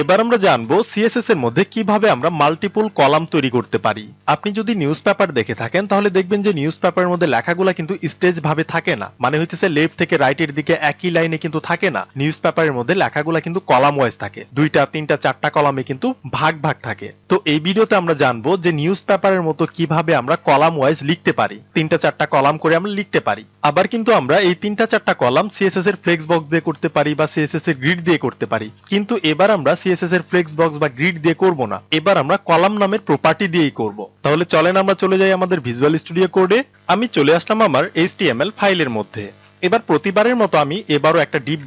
এবার আমরা জানবো সিএসএস এর মধ্যে কিভাবে আমরা মাল্টিপল কলাম তৈরি করতে পারি। আপনি যদি নিউজ পেপার দেখে থাকেন তাহলে দেখবেন যে নিউজ পেপারের মধ্যে লেখাগুলো কিন্তু স্টেজ ভাবে থাকে না, মানে হইতেছে লেফট থেকে রাইটের দিকে একই লাইনে কিন্তু থাকে না। নিউজ পেপারের মধ্যে লেখাগুলো কিন্তু কলাম ওয়াইজ থাকে, দুইটা তিনটা চারটা কলামে কিন্তু ভাগ ভাগ থাকে। তো এই ভিডিওতে আমরা জানবো যে নিউজ পেপারের মতো কিভাবে আমরা কলাম ওয়াইজ লিখতে পারি, তিনটা চারটা কলাম করে আমরা লিখতে পারি। আবার কিন্তু আমরা এই তিনটা চারটা কলাম সিএসএস এর ফ্লেক্স বক্স দিয়ে করতে পারি বা সিএসএস এর গ্রিড দিয়ে করতে পারি, কিন্তু এবার আমরা সিএসএস এর ফ্লেক্স বক্স বা গ্রিড দিয়ে করব না, এবার আমরা কলাম নামের প্রপার্টি দিয়েই করব। তাহলে চলেন আমরা চলে যাই আমাদের ভিজুয়াল স্টুডিও কোডে। আমি চলে আসলাম আমার এইচটিএমএল ফাইলের মধ্যে। এবার প্রতিবারের মতো আমি এবারও একটা ডিভ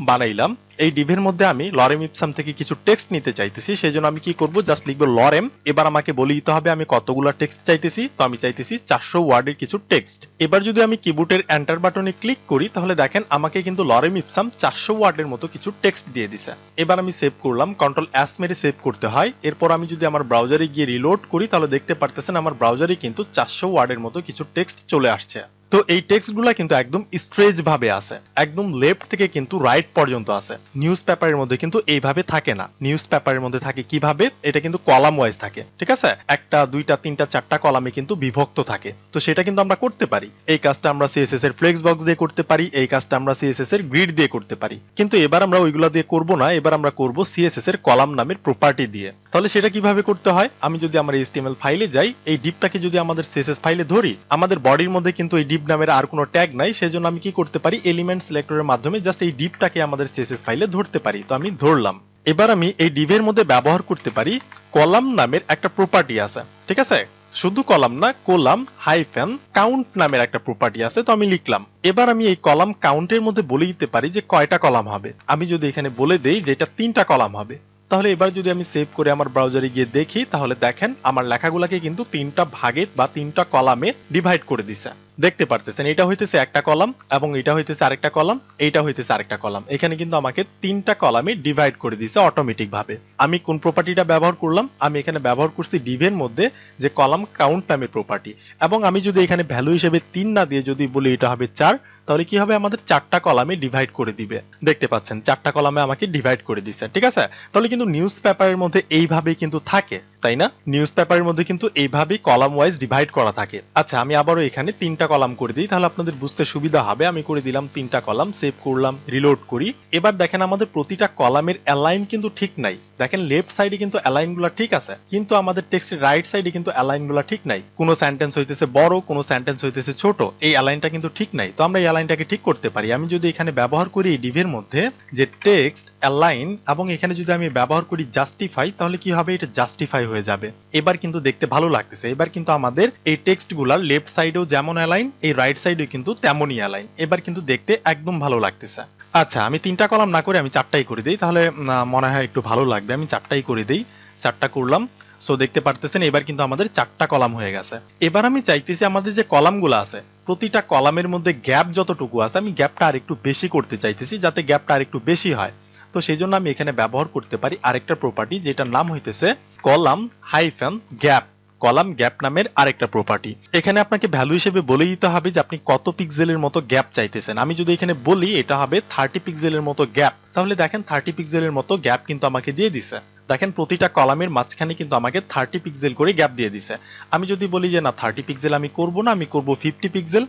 বানাইলাম। এই ডিভের মধ্যে আমি লরেম ইপসাম থেকে কিছু টেক্সট নিতে চাইতেছি, সেজন্য আমি কি করব, জাস্ট লিখবো লরেম। এবার আমাকে বলে দিতে হবে আমি কতগুলো টেক্সট চাইতেছি। তো আমি চাইতেছি 400 ওয়ার্ডের কিছু টেক্সট। এবার যদি আমি কিবোর্ডের এন্টার বাটনে ক্লিক করি তাহলে দেখেন আমাকে কিন্তু লরেম ইপসাম 400 ওয়ার্ডের মতো কিছু টেক্সট দিয়ে দিছে। এবার আমি সেভ করলাম, কন্ট্রোল এস মেরে সেভ করতে হয়। এরপর আমি যদি আমার ব্রাউজারে গিয়ে রিলোড করি তাহলে দেখতে পারতেছেন আমার ব্রাউজারে কিন্তু 400 ওয়ার্ডের মতো কিছু টেক্সট চলে আসছে। তো এই টেক্সটগুলো কিন্তু একদম স্ট্রেচ ভাবে আছে, একদম লেফট থেকে কিন্তু রাইট পর্যন্ত আছে। নিউজ পেপারের মধ্যে কিন্তু এইভাবে থাকে না। নিউজ পেপারের মধ্যে থাকে কিভাবে, এটা কিন্তু কলাম ওয়াইজ থাকে, ঠিক আছে? একটা দুইটা তিনটা চারটা কলামে কিন্তু বিভক্ত থাকে। তো সেটা কিন্তু আমরা করতে পারি। এই কাজটা আমরা সিএসএস এর ফ্লেক্স বক্স দিয়ে করতে পারি, এই কাজটা আমরা সিএসএস এর গ্রিড দিয়ে করতে পারি। কিন্তু এবার আমরা ওইগুলো দিয়ে করব না, এবার আমরা করব সিএসএস এর কলাম নামের প্রপার্টি দিয়ে। তাহলে সেটা কিভাবে করতে হয়, আমি যদি আমার এইচটিএমএল ফাইলে যাই, এই ডিপটাকে যদি আমাদের সিএসএস ফাইলে ধরি, আমাদের বডির মধ্যে কিন্তু এই ডিপ নামের আর কোনো ট্যাগ নাই, সেজন্য আমি কি করতে পারি, এলিমেন্ট সিলেক্টরের মাধ্যমে জাস্ট এই ডিপটাকে আমাদের সিএসএস ফাইলে ধরতে পারি। তো আমি ধরলাম। এবার আমি এই ডিভের মধ্যে ব্যবহার করতে পারি কলাম নামের একটা প্রপার্টি আছে, ঠিক আছে? শুধু কলাম না, কলাম হাইফেন কাউন্ট নামের একটা প্রপার্টি আছে। তো আমি লিখলাম। এবার আমি এই কলাম কাউন্টের মধ্যে বলে দিতে পারি যে কয়টা কলাম হবে। আমি যদি এখানে বলে দেই যে এটা 3টা কলাম হবে, তাহলে এবার যদি আমি সেভ করে আমার ব্রাউজারে গিয়ে দেখি তাহলে দেখেন আমার লেখাগুলোকে কিন্তু 3টা ভাগে বা 3টা কলামে ডিভাইড করে দিছে। দেখতে পারতেছেন এটা হইতেছে একটা কলাম এবং এটা হইতেছে আরেকটা কলাম, এইটা হইতেছে আরেকটা কলাম। এখানে কিন্তু আমাকে 3টা কলামে ডিভাইড করে দিছে অটোমেটিক ভাবে। আমি কোন প্রপার্টিটা ব্যবহার করলাম, আমি এখানে ব্যবহার করছি ডিভের মধ্যে যে কলাম কাউন্ট নামের প্রপার্টি। এবং আমি যদি এখানে ভ্যালু হিসেবে 3 না দিয়ে যদি বলি এটা হবে 4, তাহলে কি হবে, আমাদের 4টা কলামে ডিভাইড করে দিবে। দেখতে পাচ্ছেন 4টা কলামে আমাকে ডিভাইড করে দিছে, ঠিক আছে? তাহলে কিন্তু নিউজ পেপারের মধ্যে এইভাবেই কিন্তু থাকে, তাই না? নিউজ পেপারের মধ্যে কিন্তু এইভাবেই কলাম ওয়াইজ ডিভাইড করা থাকে। আচ্ছা, আমি আবারও এখানে 3টা কলাম করে দিই, তাহলে আপনাদের বুঝতে সুবিধা হবে। আমি করে দিলাম 3টা কলাম, সেভ করলাম, রিলোড করি। এবার দেখেন আমাদের প্রতিটা কলামের অ্যালাইন কিন্তু ঠিক নাই। দেখেন লেফট সাইডে কিন্তু অ্যালাইনগুলো ঠিক আছে, কিন্তু আমাদের টেক্সটের রাইট সাইডে কিন্তু অ্যালাইনগুলো ঠিক নাই। কোনো সেন্টেন্স হইতেছে বড়, কোনো সেন্টেন্স হইতেছে ছোট, এই অ্যালাইনটা কিন্তু ঠিক নাই। তো আমরা এই অ্যালাইনটাকে ঠিক করতে পারি। আমি যদি এখানে ব্যবহার করি এই ডিভের মধ্যে যে টেক্সট অ্যালাইন এবং এখানে যদি আমি ব্যবহার করি জাস্টিফাই, তাহলে কি হবে, এটা জাস্টিফাই হয়ে যাবে। এবার কিন্তু দেখতে ভালো লাগতেছে। এবার কিন্তু আমাদের এই টেক্সটগুলোর লেফট সাইডেও যেমন অ্যালাইন, এই রাইট সাইডেও কিন্তু তেমনই অ্যালাইন। এবার কিন্তু দেখতে একদম ভালো লাগতেছে। আচ্ছা, আমি 3টা কলাম না করে আমি 4টাই করে দিই, তাহলে মনে হয় একটু ভালো লাগবে। আমি 4টাই করে দিই, 4টা করলাম। সো দেখতে পারতেছেন এবার কিন্তু আমাদের 4টা কলাম হয়ে গেছে। এবার আমি চাইতেছি আমাদের যে কলামগুলো আছে প্রতিটা কলামের মধ্যে গ্যাপ যতটুকু আছে আমি গ্যাপটা আরেকটু বেশি করতে চাইতেছি, যাতে গ্যাপটা আরেকটু বেশি হয়। তো সেই জন্য আমি এখানে ব্যবহার করতে পারি আরেকটা প্রপার্টি, যেটার নাম হইতেছে column hyphen gap. Column gap নামের আরেকটা প্রপার্টি। এখানে আপনাকে ভ্যালু হিসেবে বলে দিতে হবে যে আপনি কত পিক্সেলের মতো গ্যাপ চাইতেছেন। আমি যদি এখানে বলি এটা হবে 30 পিক্সেলের মতো গ্যাপ, তাহলে দেখেন 30 পিক্সেলের মতো গ্যাপ কিন্তু আমাকে দিয়ে দিছে। দেখেন প্রতিটা কলামের মাঝখানে কিন্তু আমাকে 30 পিক্সেল করে গ্যাপ দিয়ে দিছে। আমি যদি বলি যে না 30 পিক্সেল আমি করব না, আমি করব 50 পিক্সেল,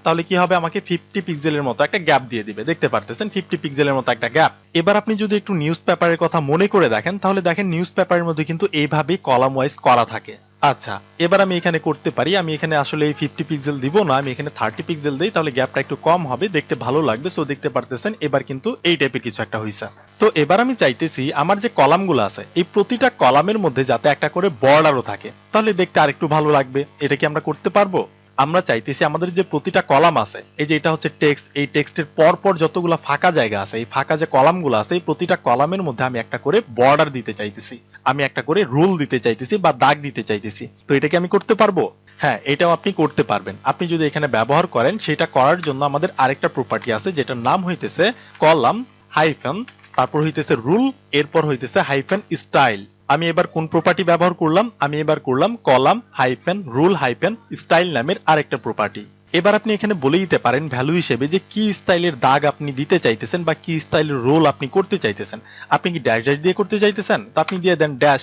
তাহলে কি হবে, আমাকে 50 পিক্সেলের মতো একটা গ্যাপ দিয়ে দিবে। দেখতে পারতেছেন 50 পিক্সেলের মতো একটা গ্যাপ। এবার আপনি যদি একটু নিউজ পেপারের কথা মনে করে দেখেন তাহলে দেখেন নিউজ পেপারের মধ্যে কিন্তু এইভাবেই কলাম ওয়াইজ করা থাকে। আচ্ছা, এবার আমি এখানে করতে পারি, আমি এখানে আসলে এই 50 পিক্সেল দিব না, আমি এখানে 30 পিক্সেল দেই, তাহলে গ্যাপটা একটু কম হবে, দেখতে ভালো লাগবে। সো দেখতে পারতেছেন এবার কিন্তু এই টাইপের কিছু একটা হইছে। তো এবার আমি চাইতেছি আমার যে কলামগুলো আছে এই প্রতিটা কলামের মধ্যে যাতে একটা করে বর্ডারও থাকে, তাহলে দেখতে আরেকটু ভালো লাগবে। এটা কি আমরা করতে পারবো? আমরা চাইতেছি আমাদের যে প্রতিটা কলাম আছে, এই যে এটা হচ্ছে টেক্সট, এই টেক্সটের পরপর যতগুলো ফাঁকা জায়গা আছে, এই ফাঁকা যে কলামগুলো আছে এই প্রতিটা কলামের মধ্যে আমি একটা করে বর্ডার দিতে চাইতেছি, আমি একটা করে রুল দিতে চাইতেছি বা দাগ দিতে চাইতেছি। তো এটা কি আমি করতে পারবো? হ্যাঁ, এটাও আপনি করতে পারবেন। আপনি যদি এখানে ব্যবহার করেন, সেটা করার জন্য আমাদের আরেকটা প্রপার্টি আছে যেটার নাম হইতেছে কলাম হাইফেন, তারপর হইতেছে রুল, এরপর হইতেছে হাইফেন স্টাইল। আমি এবার কোন প্রপার্টি ব্যবহার করলাম, আমি এবার করলাম column hyphen rule hyphen style নামের আরেকটা প্রপার্টি। এবার আপনি এখানে বলে দিতে পারেন ভ্যালু হিসেবে যে কি স্টাইলের দাগ আপনি দিতে চাইতেছেন বা কি স্টাইলের রোল আপনি করতে চাইতেছেন। আপনি কি ড্যাশ ড্যাশ দিয়ে করতে চাইতেছেন, তো আপনি দিয়ে দেন ড্যাশ।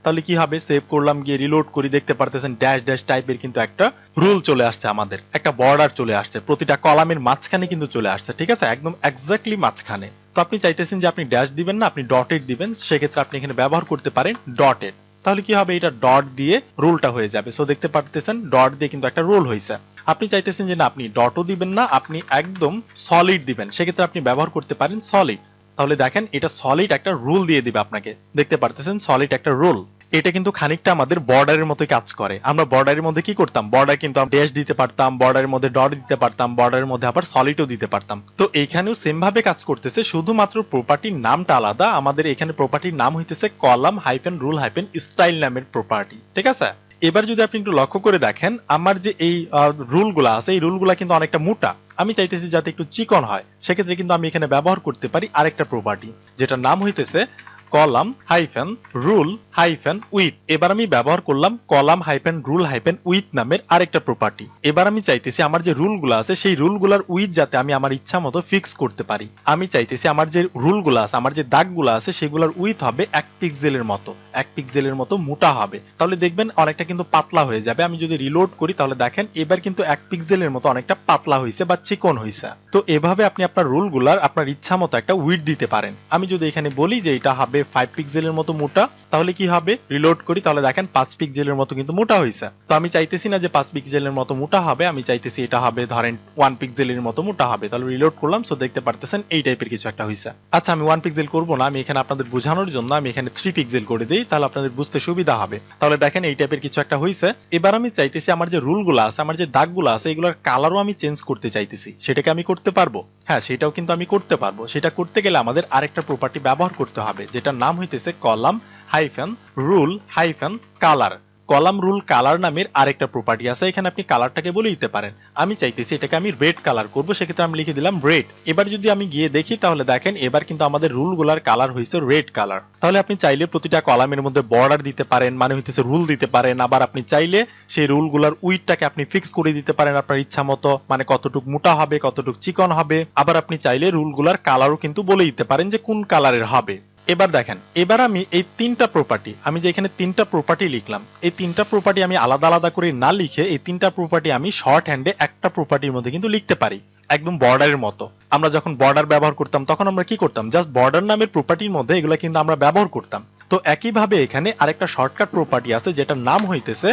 তাহলে কি হবে, সেভ করলাম, গিয়ে রিলোড করি, দেখতে পারতেছেন ড্যাশ ড্যাশ টাইপের কিন্তু একটা রুল চলে আসছে, আমাদের একটা বর্ডার চলে আসছে, প্রতিটা কলামের মাঝখানে কিন্তু চলে আসছে। ঠিক আছে, একদম এক্স্যাক্টলি মাঝখানে। তো আপনি চাইতেছেন যে আপনি ড্যাশ দিবেন না, আপনি ডটেড দিবেন, সেক্ষেত্রে আপনি এখানে ব্যবহার করতে পারেন ডটেড। তাহলে কি হবে, এটা ডট দিয়ে রোলটা হয়ে যাবে। সো দেখতে পারতেছেন ডট দিয়ে কিন্তু একটা রোল হয়েছে। আপনি চাইতেছেন যে না আপনি ডটও দিবেন না, আপনি একদম সলিড দিবেন, সেক্ষেত্রে আপনি ব্যবহার করতে পারেন সলিড। তাহলে দেখেন এটা সলিড একটা রুল দিয়ে দিবে আপনাকে, দেখতে পারতেছেন সলিড একটা রুল। এটা কিন্তু খানিকটা আমাদের বর্ডারের মতো কাজ করে। আমরা বর্ডারের মধ্যে কি করতাম, বর্ডার কিন্তু ড্যাশ দিতে পারতাম, বর্ডারের মধ্যে ডট দিতে পারতাম, বর্ডারের মধ্যে আবার সলিডও দিতে পারতাম। তো এইখানেও সেম ভাবে কাজ করতেছে, শুধুমাত্র প্রপার্টির নামটা আলাদা। আমাদের এখানে প্রপার্টির নাম হইতেছে column hyphen rule hyphen style নামের প্রপার্টি। ঠিক আছে, এবার যদি আপনি একটু লক্ষ্য করে দেখেন, আমার যে এই রুলগুলা আছে, এই রুলগুলা কিন্তু অনেকটা মোটা। আমি চাইতেছি যাতে একটু চিকন হয়, সেক্ষেত্রে কিন্তু আমি এখানে ব্যবহার করতে পারি আরেকটা প্রপার্টি, যেটার নাম হইতেছে column hyphen rule hyphen with. এবার আমি ব্যবহার করলাম column hyphen rule hyphen with নামের আরেকটা প্রপার্টি। এবার আমি চাইতেছি আমার যে রুলগুলো আছে সেই রুলগুলোর উইথ যাতে আমি আমার ইচ্ছা মতো ফিক্স করতে পারি। আমি চাইতেছি আমার যে রুলগুলো আছে, আমার যে দাগগুলো আছে, সেগুলোর উইথ হবে 1 পিক্সেলের মতো, 1 পিক্সেলের মতো মোটা হবে। তাহলে দেখবেন অনেকটা কিন্তু পাতলা হয়ে যাবে। আমি যদি রিলোড করি তাহলে দেখেন এবার কিন্তু 1 পিক্সেলের মতো অনেকটা পাতলা হয়েছে বা চিকন হয়েছে। তো এভাবে আপনি আপনার রুলগুলার আপনার ইচ্ছা মতো একটা উইথ দিতে পারেন। আমি যদি এখানে বলি যে এটা হবে 5 পিক্সেলের মতো মোটা, তাহলে কি হবে, রিলোড করি তাহলে দেখেন 5 পিক্সেলের মতো কিন্তু মোটা হয়েছে। তো আমি চাইতেছি না যে 5 পিক্সেলের মতো মোটা হবে, আমি চাইতেছি এটা হবে ধরেন 1 পিক্সেলের মতো মোটা হবে। তাহলে রিলোড করলাম, সো দেখতে পারতেছেন এই টাইপের কিছু একটা হয়েছে। আচ্ছা, আমি 1 পিক্সেল করব না, আমি এখানে আপনাদের বোঝানোর জন্য আমি এখানে 3 পিক্সেল করে দিই, তাহলে আপনাদের বুঝতে সুবিধা হবে। তাহলে দেখেন এই টাইপের কিছু একটা হয়েছে। এবার আমি চাইতেছি আমার যে রুলগুলো আছে, আমার যে দাগগুলো আছে, এগুলোর কালারও আমি চেঞ্জ করতে চাইতেছি। সেটাকে আমি করতে পারবো? হ্যাঁ, সেটাও কিন্তু আমি করতে পারবো। সেটা করতে গেলে আমাদের আরেকটা প্রপার্টি ব্যবহার করতে হবে, যেটার নাম হইতেছে column hyphen rule hyphen colour. Column rule colour নামের আরেকটা প্রপার্টি আছে, এখানে আপনি কালারটাকে বলে দিতে পারেন। আমি চাইতেছি এটাকে আমি রেড কালার করব, সেক্ষেত্রে আমি লিখে দিলাম রেড। এবার যদি আমি গিয়ে দেখি তাহলে দেখেন এবার কিন্তু আমাদের রুলগুলার কালার হয়েছে রেড কালার। তাহলে আপনি চাইলে প্রতিটা কলামের মধ্যে বর্ডার দিতে পারেন, মানে হইতেছে রুল দিতে পারেন। আবার আপনি চাইলে সেই রুলগুলার উইথটাকে আপনি ফিক্স করে দিতে পারেন আপনার ইচ্ছা মতো, মানে কতটুকু মোটা হবে, কতটুকু চিকন হবে। আবার আপনি চাইলে রুলগুলার কালারও কিন্তু বলে দিতে পারেন যে কোন কালারের হবে। এবার দেখেন, এবার আমি এই তিনটা প্রপার্টি, আমি যে এখানে তিনটা প্রপার্টি লিখলাম, এই তিনটা প্রপার্টি আমি আলাদা আলাদা করে না লিখে এই তিনটা প্রপার্টি আমি শর্ট হ্যান্ডে একটা প্রপার্টির মধ্যে কিন্তু লিখতে পারি, একদম বর্ডারের মতো। আমরা যখন বর্ডার ব্যবহার করতাম তখন আমরা কি করতাম, জাস্ট বর্ডার নামের প্রপার্টির মধ্যে এগুলো কিন্তু আমরা ব্যবহার করতাম। তো একইভাবে এখানে আরেকটা শর্টকাট প্রপার্টি আছে, যেটার নাম হইতেছে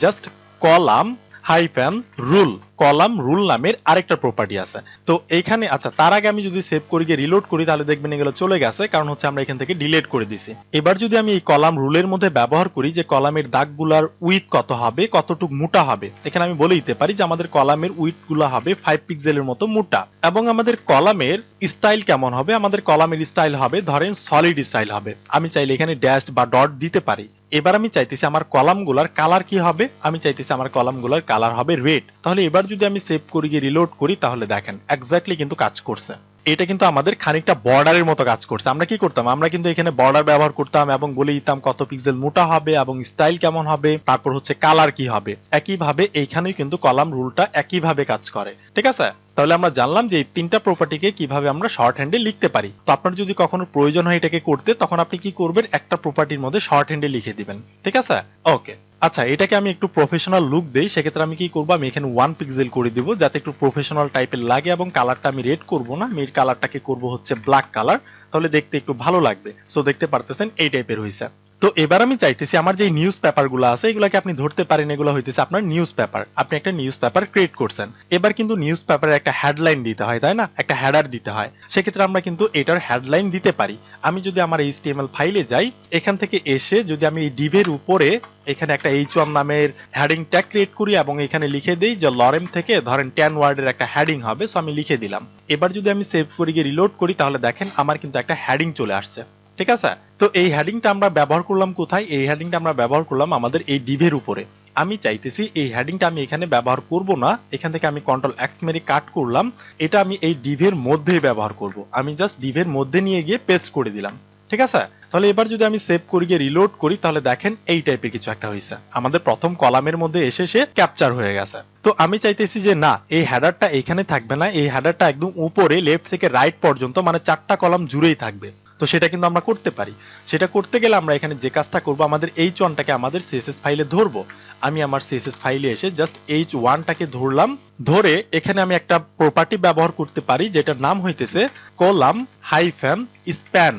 just column hyphen rule. Column rule নামের আরেকটা প্রপার্টি আছে। তো এইখানে আচ্ছা, তার আগে আমি যদি সেভ করি গিয়ে রিলোড করি তাহলে দেখবেন এগুলো চলে গেছে, কারণ হচ্ছে আমরা এখান থেকে ডিলিট করে দিছি। এবার যদি আমি এই কলাম রুলের মধ্যে ব্যবহার করি যে কলামের দাগগুলার উইথ কত হবে, কতটুকু মোটা হবে, এখানে আমি বলে দিতে পারি যে আমাদের কলামের উইথ গুলো হবে 5 পিক্সেলের মতো মোটা। এবং আমাদের কলামের স্টাইল কেমন হবে, আমাদের কলামের স্টাইল হবে ধরেন সলিড স্টাইল হবে। আমি চাইলে এখানে ড্যাশ বা ডট দিতে পারি। এবার আমি চাইতেছি আমার কলামগুলার কালার কি হবে, আমি চাইতেছি আমার কলামগুলার কালার হবে রেড। তাহলে এবার যদি আমি সেভ করি গিয়ে রিলোড করি তাহলে দেখেন এক্স্যাক্টলি কিন্তু কাজ করছে। এটা কিন্তু আমাদের খানিকটা বর্ডারের মতো কাজ করছে। আমরা কি করতাম, আমরা কিন্তু এখানে বর্ডার ব্যবহার করতাম এবং বলে দিতাম কত পিক্সেল মোটা হবে এবং স্টাইল কেমন হবে, তারপর হচ্ছে কালার কি হবে। একইভাবে এইখানেও কিন্তু কলাম রুলটা একইভাবে কাজ করে। ঠিক আছে, তাহলে আমরা জানলাম যে এই তিনটা প্রপার্টিকে কিভাবে আমরা শর্ট হ্যান্ডে লিখতে পারি। তো আপনার যদি কখনো প্রয়োজন হয় এটাকে করতে, তখন আপনি কি করবেন, একটা প্রপার্টির মধ্যে শর্ট হ্যান্ডে লিখে দিবেন। ঠিক আছে, ওকে। আচ্ছা, এটাকে আমি একটু প্রফেশনাল লুক দেই, সেক্ষেত্রে আমি কি করবো, আমি এখানে 1 পিক্সেল করে দিব যাতে একটু প্রফেশনাল টাইপের লাগে, এবং কালারটা আমি রেড করব না, আমি এর কালারটাকে করব হচ্ছে ব্ল্যাক কালার, তাহলে দেখতে একটু ভালো লাগবে। সো দেখতে পারতেছেন এই টাইপের হইছে। তো এবার আমি চাইতেছি আমার যে নিউজ পেপার গুলো আছে এগুলাকে আপনি ধরতে পারেন, এগুলো হইতেছে আপনার নিউজ পেপার। আপনি একটা নিউজ পেপার ক্রিয়েট করছেন, এবার কিন্তু নিউজ পেপারে একটা হেডলাইন দিতে হয়, তাই না, একটা হেডার দিতে হয়। সেক্ষেত্রে আমরা কিন্তু এটার হেডলাইন দিতে পারি। আমি যদি আমার HTML ফাইলে যাই, এখান থেকে এসে যদি আমি এই ডিভের উপরে এখানে একটা H1 নামের হেডিং ট্যাগ ক্রিয়েট করি এবং এখানে লিখে দেই যে লরেম থেকে ধরেন 10 ওয়ার্ডের একটা হেডিং হবে, সো আমি লিখে দিলাম। এবার যদি আমি সেভ করে গিয়ে রিলোড করি তাহলে দেখেন আমার কিন্তু একটা হেডিং চলে আসছে। ঠিক আছে, তো এই হেডিংটা আমরা ব্যবহার করলাম কোথায়, এই হেডিংটা আমরা ব্যবহার করলাম আমাদের এই ডিভের উপরে। আমি চাইতেছি এই হেডিংটা আমি এখানে ব্যবহার করব না, এখান থেকে আমি Ctrl+X মেরে কাট করলাম, এটা আমি এই ডিভের মধ্যেই ব্যবহার করব। আমি জাস্ট ডিভের মধ্যে নিয়ে গিয়ে পেস্ট করে দিলাম। ঠিক আছে, তাহলে এবার যদি আমি সেভ করি গিয়ে রিলোড করি তাহলে দেখেন এই টাইপের কিছু একটা হয়েছে, আমাদের প্রথম কলামের মধ্যে এসে সে ক্যাপচার হয়ে গেছে। তো আমি চাইতেছি যে না, এই হেডারটা এখানে থাকবে না, এই হেডারটা একদম উপরে লেফট থেকে রাইট পর্যন্ত মানে 4টা কলাম জুড়েই থাকবে। তো সেটা কিন্তু আমরা করতে পারি। সেটা করতে গেলে আমরা এখানে যে কাজটা করব, আমাদের H1টাকে আমাদের CSS ফাইলে ধরবো। আমি আমার CSS ফাইলে এসে জাস্ট H1টাকে ধরলাম, ধরে এখানে আমি একটা প্রপার্টি ব্যবহার করতে পারি যেটার নাম হইতেছে column hyphen span,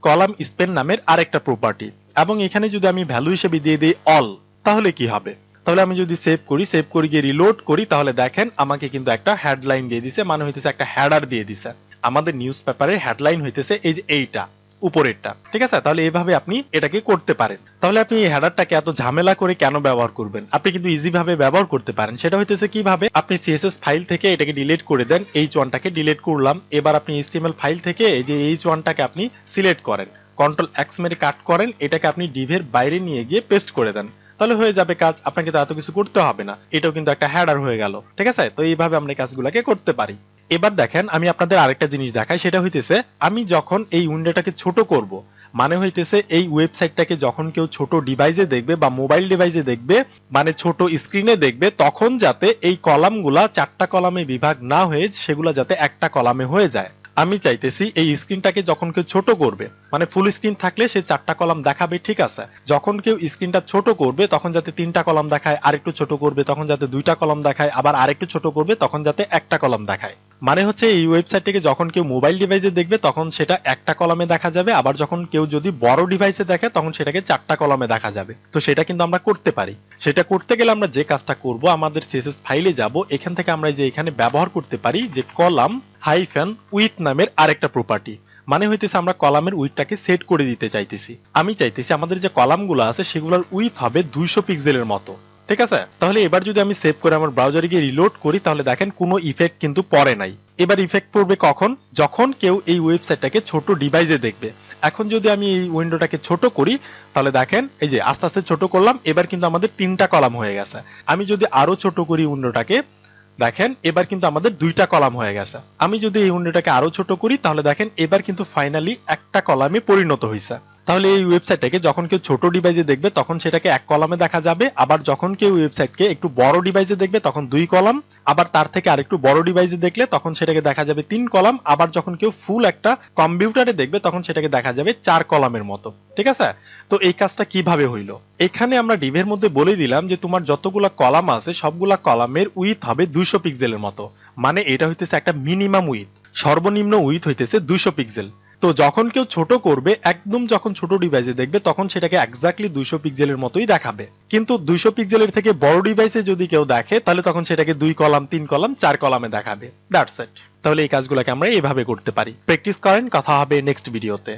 column span নামের আরেকটা প্রপার্টি। এবং এখানে যদি আমি ভ্যালু হিসেবে দিয়ে দিই অল, তাহলে কি হবে? তাহলে আমি যদি সেভ করি গিয়ে রিলোড করি তাহলে দেখেন আমাকে কিন্তু একটা হেডলাইন দিয়ে দিছে, মানে হইতেছে একটা হেডার দিয়ে দিছে। আমাদের নিউজ পেপারের হেডলাইন হইতেছে এই যে এইটা উপরেরটা, ঠিক আছে? তাহলে এইভাবে আপনি এটাকে করতে পারেন। তাহলে আপনি এই হেডারটাকে এত ঝামেলা করে কেন ব্যবহার করবেন? আপনি কিন্তু ইজি ভাবে ব্যবহার করতে পারেন। সেটা হইতেছে কিভাবে, আপনি CSS ফাইল থেকে এটাকে ডিলিট করে দেন, H1টাকে ডিলিট করলাম। এবার আপনি HTML ফাইল থেকে এই যে H1টাকে আপনি সিলেক্ট করেন, কন্ট্রোল এক্স মেরে কাট করেন, এটাকে আপনি ডিভের বাইরে নিয়ে গিয়ে পেস্ট করে দেন, তাহলে হয়ে যাবে কাজ। আপনাকে তো এত কিছু করতে হবে না, এটাও কিন্তু একটা হেডার হয়ে গেল, ঠিক আছে? তো এইভাবে আমরা কাজগুলোকে করতে পারি। এবার দেখেন আমি আপনাদের আরেকটা জিনিস দেখাই, সেটা হইতেছে আমি যখন এই উইন্ডোটাকে ছোট করব, মানে হইতেছে এই ওয়েবসাইটটাকে যখন কেউ ছোট ডিভাইসে দেখবে বা মোবাইল ডিভাইসে দেখবে, মানে ছোট স্ক্রিনে দেখবে, তখন যাতে এই কলামগুলা 4টা কলামে বিভাগ না হয়ে সেগুলা যাতে একটা কলামে হয়ে যায়। আমি চাইতেছি এই স্ক্রিনটাকে যখন কেউ ছোট করবে, মানে ফুল স্ক্রিন থাকলে সে 4টা কলাম দেখাবে, ঠিক আছে? যখন কেউ স্ক্রিনটা ছোট করবে তখন যাতে 3টা কলাম দেখায়, আরেকটু ছোট করবে তখন যাতে 2টা কলাম দেখায়, আবার আরেকটু ছোট করবে তখন যাতে একটা কলাম দেখায়। মানে হচ্ছে এই ওয়েবসাইটটিকে যখন কেউ মোবাইল ডিভাইসে দেখবে তখন সেটা একটা কলামে দেখা যাবে, আবার যখন কেউ যদি বড় ডিভাইসে দেখে তখন সেটাকে 4টা কলামে দেখা যাবে। তো সেটা কিন্তু আমরা করতে পারি। সেটা করতে গেলে আমরা যে কাজটা করব, আমাদের CSS ফাইলে যাব, এখান থেকে আমরা যে এখানে ব্যবহার করতে পারি যে কলাম হাইফেন উইথ নামের আরেকটা প্রপার্টি, মানে হইতেছে আমরা কলামের উইথটাকে সেট করে দিতে চাইতেছি। আমি চাইতেছি আমাদের যে কলামগুলো আছে সেগুলোর উইথ হবে 200 পিক্সেলের মতো, ঠিক আছে? তাহলে এবার যদি আমি সেভ করে আমার ব্রাউজারে গিয়ে রিলোড করি তাহলে দেখেন কোনো ইফেক্ট কিন্তু পড়ে নাই। এবার ইফেক্ট পড়বে কখন? যখন কেউ এই ওয়েবসাইটটাকে ছোট ডিভাইসে দেখবে। এখন যদি আমি এই উইন্ডোটাকে ছোট করি তাহলে দেখেন এই যে আস্তে আস্তে ছোট করলাম, এবার কিন্তু আমাদের 3টা কলাম হয়ে গেছে। আমি যদি আরো ছোট করি উইন্ডোটাকে, দেখেন এবার কিন্তু আমাদের 2টা কলাম হয়ে গেছে। আমি যদি এই উইন্ডোটাকে আরো ছোট করি তাহলে দেখেন এবার কিন্তু ফাইনালি একটা কলামে পরিণত হয়েছে। তাহলে এই ওয়েবসাইটটাকে যখন কেউ ছোট ডিভাইসে দেখবে তখন সেটাকে এক কলামে দেখা যাবে, আবার যখন কেউ ওয়েবসাইটকে একটু বড় ডিভাইসে দেখবে তখন 2 কলাম, আবার তার থেকে আরেকটু বড় ডিভাইসে দেখলে তখন সেটাকে দেখা যাবে 3 কলাম, আবার যখন কেউ ফুল একটা কম্পিউটারে দেখবে তখন সেটাকে দেখা যাবে 4 কলামের মতো, ঠিক আছে? তো এই কাজটা কিভাবে হইলো? এখানে আমরা ডিভের মধ্যে বলে দিলাম যে তোমার যতগুলা কলাম আছে সবগুলা কলামের উইথ হবে 200 পিক্সেলের মতো, মানে এটা হইতেছে একটা মিনিমাম উইথ, সর্বনিম্ন উইথ হইতেছে 200 পিক্সেল। তো যখন কেউ ছোট করবে, একদম যখন ছোট ডিভাইসে দেখবে তখন সেটাকে এক্স্যাক্টলি 200 পিক্সেলের মতোই দেখাবে। কিন্তু 200 পিক্সেলের থেকে বড় ডিভাইসে যদি কেউ দেখে তাহলে তখন সেটাকে 2 কলাম, 3 কলাম, 4 কলামে দেখাবে। That's it. তাহলে এই কাজগুলোকে আমরা এইভাবে করতে পারি। প্র্যাকটিস করেন, কথা হবে নেক্সট ভিডিওতে।